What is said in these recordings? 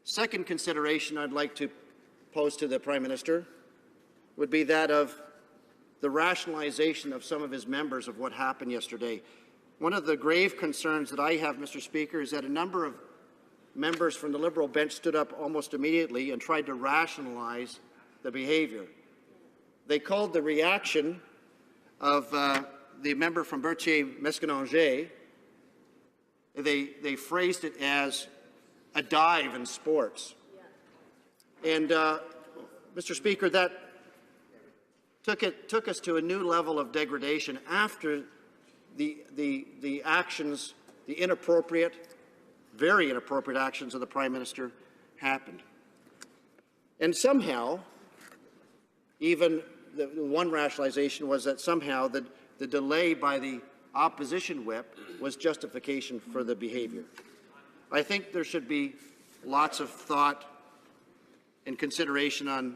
Second consideration I'd like to pose to the Prime Minister would be that of the rationalization of some of his members of what happened yesterday. One of the grave concerns that I have, Mr. Speaker, is that a number of members from the Liberal bench stood up almost immediately and tried to rationalize the behaviour. They called the reaction of the member from Berthier-Masconanger, they phrased it as a dive in sports. And, Mr. Speaker, that took us to a new level of degradation after the actions, the inappropriate, very inappropriate actions of the Prime Minister happened. And somehow, even the one rationalization was that somehow the delay by the opposition whip was justification for the behaviour. I think there should be lots of thought and consideration on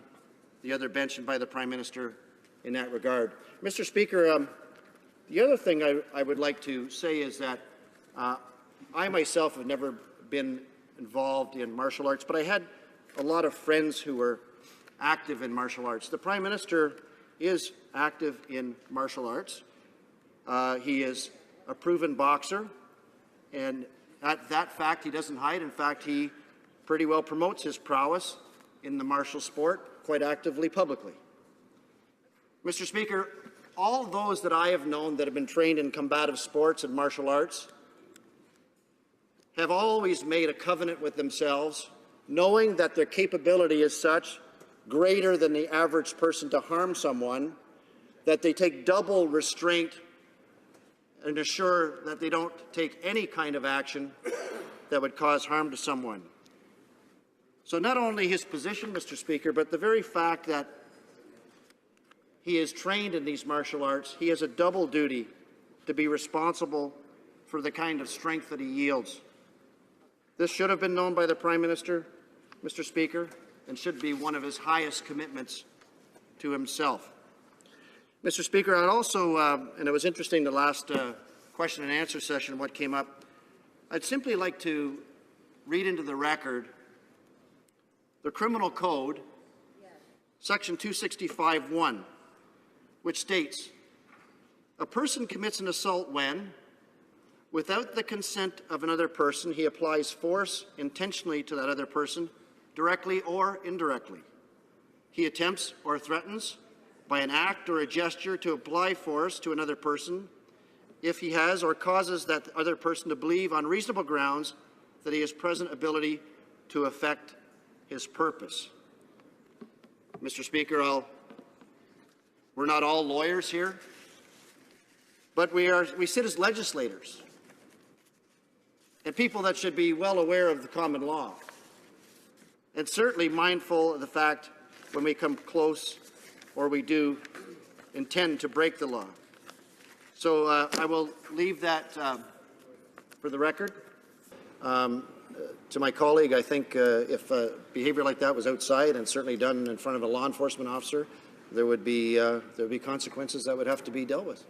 the other bench and by the Prime Minister in that regard. Mr. Speaker, the other thing I would like to say is that I myself have never been involved in martial arts, but I had a lot of friends who were active in martial arts. The Prime Minister is active in martial arts. He is a proven boxer, and that fact he doesn't hide. In fact, he pretty well promotes his prowess in the martial sport quite actively publicly. Mr. Speaker, all those that I have known that have been trained in combative sports and martial arts have always made a covenant with themselves, knowing that their capability is such, greater than the average person to harm someone, that they take double restraint and assure that they don't take any kind of action that would cause harm to someone. So not only his position, Mr. Speaker, but the very fact that he is trained in these martial arts, he has a double duty to be responsible for the kind of strength that he yields. This should have been known by the Prime Minister, Mr. Speaker, and should be one of his highest commitments to himself. Mr. Speaker, I'd also, and it was interesting the last question and answer session, what came up, I'd simply like to read into the record the Criminal Code, Section 265(1), which states, "A person commits an assault when, without the consent of another person, he applies force intentionally to that other person, directly or indirectly. He attempts or threatens by an act or a gesture to apply force to another person if he has or causes that other person to believe on reasonable grounds that he has present ability to effect his purpose." Mr. Speaker, we're not all lawyers here, but we sit as legislators and people that should be well aware of the common law, and certainly mindful of the fact when we come close or we do intend to break the law. So I will leave that for the record. To my colleague, I think if behaviour like that was outside and certainly done in front of a law enforcement officer, there would be consequences that would have to be dealt with.